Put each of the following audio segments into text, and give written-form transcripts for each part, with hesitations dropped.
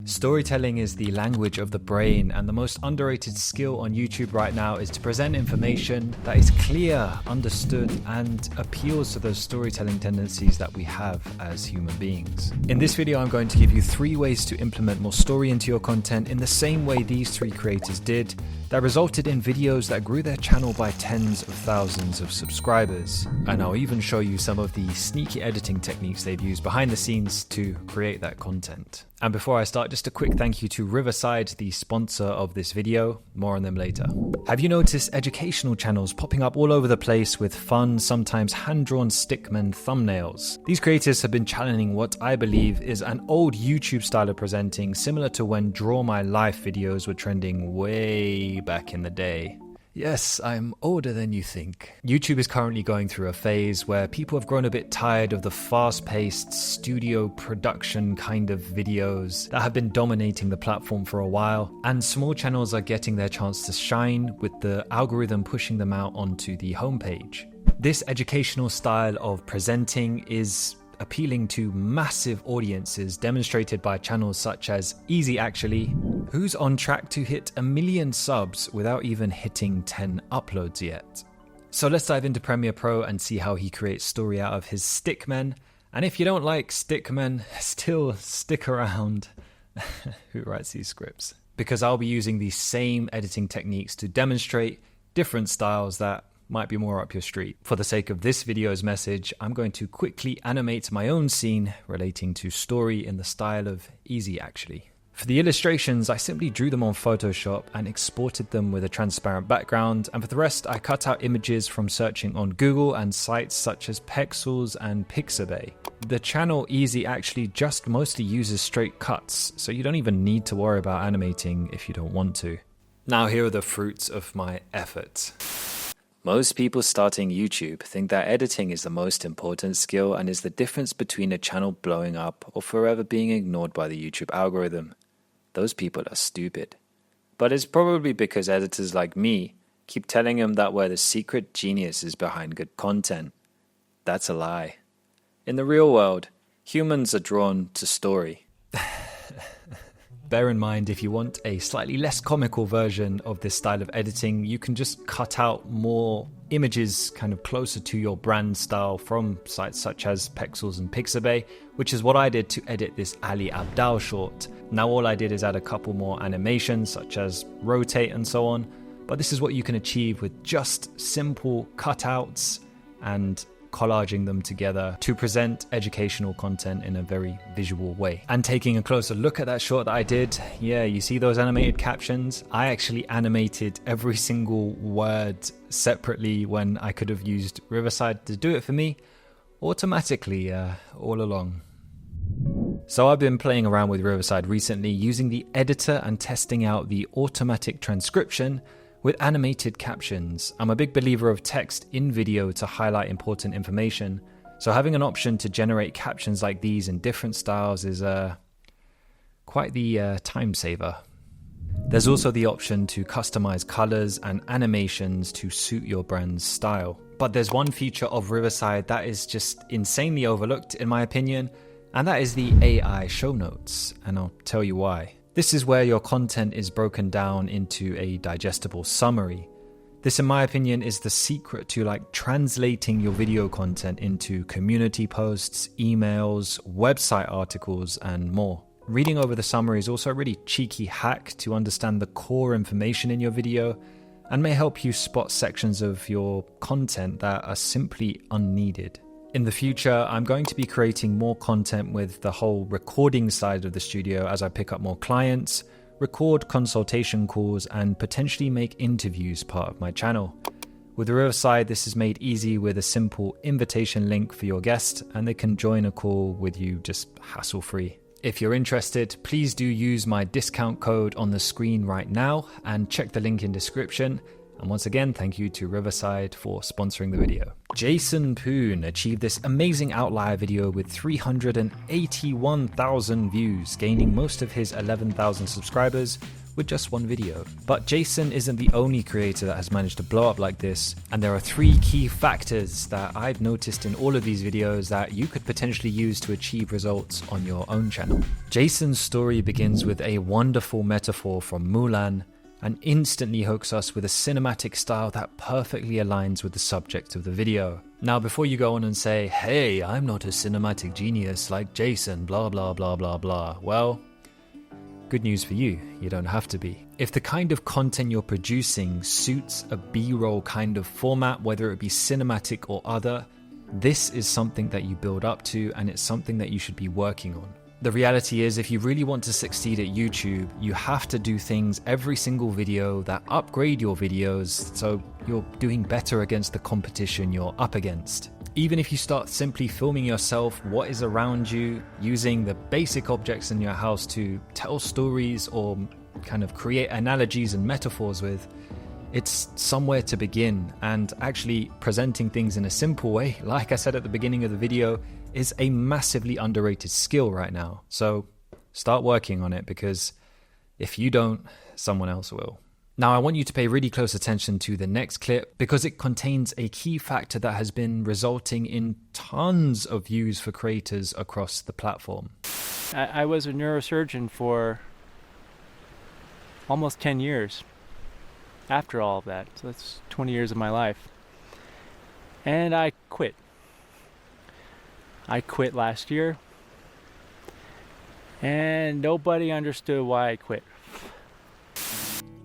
Storytelling is the language of the brain, and the most underrated skill on YouTube right now is to present information that is clear, understood, and appeals to those storytelling tendencies that we have as human beings. In this video, I'm going to give you 3 ways to implement more story into your content in the same way these 3 creators did, that resulted in videos that grew their channel by tens of thousands of subscribers. And I'll even show you some of the sneaky editing techniques they've used behind the scenes to create that content. And before I start, just a quick thank you to Riverside, the sponsor of this video. More on them later. Have you noticed educational channels popping up all over the place with fun, sometimes hand-drawn stickman thumbnails? These creators have been challenging what I believe is an old YouTube style of presenting, similar to when Draw My Life videos were trending way back in the day. Yes, I'm older than you think. YouTube is currently going through a phase where people have grown a bit tired of the fast-paced studio production kind of videos that have been dominating the platform for a while, and small channels are getting their chance to shine with the algorithm pushing them out onto the homepage. This educational style of presenting is appealing to massive audiences, demonstrated by channels such as Easy Actually, who's on track to hit 1 million subs without even hitting 10 uploads yet. So let's dive into Premiere Pro and see how he creates story out of his stickmen. And if you don't like stickmen, still stick around. Who writes these scripts? Because I'll be using the same editing techniques to demonstrate different styles that might be more up your street. For the sake of this video's message, I'm going to quickly animate my own scene relating to story in the style of Easy Actually. For the illustrations, I simply drew them on Photoshop and exported them with a transparent background, and for the rest, I cut out images from searching on Google and sites such as Pexels and Pixabay. The channel Easy Actually just mostly uses straight cuts, so you don't even need to worry about animating if you don't want to. Now here are the fruits of my efforts. Most people starting YouTube think that editing is the most important skill and is the difference between a channel blowing up or forever being ignored by the YouTube algorithm. Those people are stupid. But it's probably because editors like me keep telling them that we're the secret geniuses behind good content. That's a lie. In the real world, humans are drawn to story. Bear in mind, if you want a slightly less comical version of this style of editing, you can just cut out more images kind of closer to your brand style from sites such as Pexels and Pixabay, which is what I did to edit this Ali Abdaal short. Now all I did is add a couple more animations such as rotate and so on, but this is what you can achieve with just simple cutouts and collaging them together to present educational content in a very visual way. And taking a closer look at that short that I did, yeah, you see those animated captions? I actually animated every single word separately when I could have used Riverside to do it for me automatically all along. So I've been playing around with Riverside recently, using the editor and testing out the automatic transcription with animated captions. I'm a big believer of text in video to highlight important information, so having an option to generate captions like these in different styles is quite the time saver. There's also the option to customize colors and animations to suit your brand's style. But there's one feature of Riverside that is just insanely overlooked in my opinion, and that is the AI show notes, and I'll tell you why. This is where your content is broken down into a digestible summary. This, in my opinion, is the secret to translating your video content into community posts, emails, website articles, and more. Reading over the summary is also a really cheeky hack to understand the core information in your video and may help you spot sections of your content that are simply unneeded. In the future, I'm going to be creating more content with the whole recording side of the studio as I pick up more clients, record consultation calls, and potentially make interviews part of my channel. With Riverside, this is made easy with a simple invitation link for your guest, and they can join a call with you just hassle-free. If you're interested, please do use my discount code on the screen right now and check the link in description. And once again, thank you to Riverside for sponsoring the video. Jason Poon achieved this amazing outlier video with 381,000 views, gaining most of his 11,000 subscribers with just one video. But Jason isn't the only creator that has managed to blow up like this, and there are 3 key factors that I've noticed in all of these videos that you could potentially use to achieve results on your own channel. Jason's story begins with a wonderful metaphor from Mulan and instantly hooks us with a cinematic style that perfectly aligns with the subject of the video. Now, before you go on and say, hey, I'm not a cinematic genius like Jason, blah blah blah blah blah, well, good news for you, you don't have to be. If the kind of content you're producing suits a B-roll kind of format, whether it be cinematic or other, this is something that you build up to, and it's something that you should be working on. The reality is, if you really want to succeed at YouTube, you have to do things every single video that upgrade your videos so you're doing better against the competition you're up against. Even if you start simply filming yourself, what is around you, using the basic objects in your house to tell stories or kind of create analogies and metaphors with, it's somewhere to begin. And actually presenting things in a simple way, like I said at the beginning of the video, is a massively underrated skill right now. So start working on it, because if you don't, someone else will. Now, I want you to pay really close attention to the next clip, because it contains a key factor that has been resulting in tons of views for creators across the platform. I was a neurosurgeon for almost 10 years after all of that. So that's 20 years of my life. And I quit. I quit last year, and nobody understood why I quit.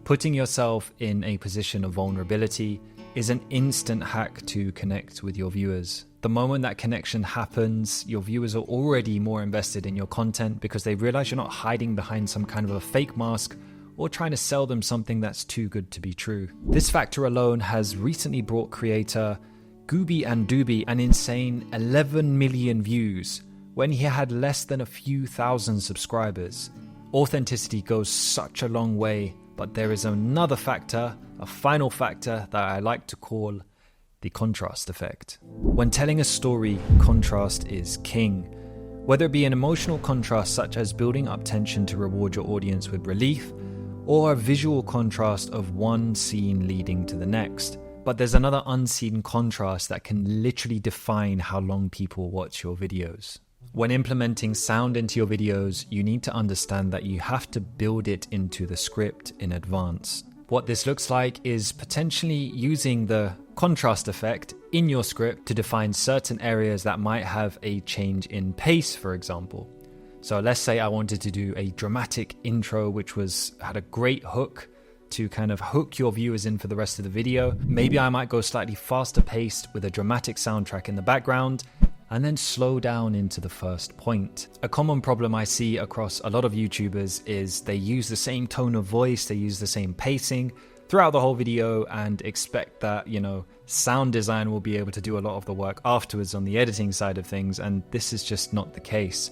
Putting yourself in a position of vulnerability is an instant hack to connect with your viewers. The moment that connection happens, your viewers are already more invested in your content because they realize you're not hiding behind some kind of a fake mask or trying to sell them something that's too good to be true. This factor alone has recently brought creator Gooby and Dooby an insane 11 million views when he had less than a few thousand subscribers. Authenticity goes such a long way, but there is another factor, a final factor that I like to call the contrast effect. When telling a story, contrast is king. Whether it be an emotional contrast such as building up tension to reward your audience with relief, or a visual contrast of one scene leading to the next. But there's another unseen contrast that can literally define how long people watch your videos. When implementing sound into your videos, you need to understand that you have to build it into the script in advance. What this looks like is potentially using the contrast effect in your script to define certain areas that might have a change in pace, for example. So let's say I wanted to do a dramatic intro which had a great hook to kind of hook your viewers in for the rest of the video. Maybe I might go slightly faster paced with a dramatic soundtrack in the background and then slow down into the first point. A common problem I see across a lot of YouTubers is they use the same tone of voice, they use the same pacing throughout the whole video and expect that, sound design will be able to do a lot of the work afterwards on the editing side of things, and this is just not the case.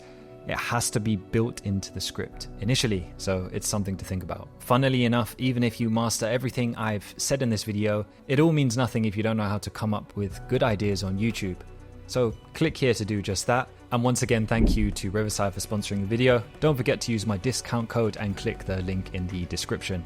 It has to be built into the script initially, so it's something to think about. Funnily enough, even if you master everything I've said in this video, it all means nothing if you don't know how to come up with good ideas on YouTube. So click here to do just that. And once again, thank you to Riverside for sponsoring the video. Don't forget to use my discount code and click the link in the description.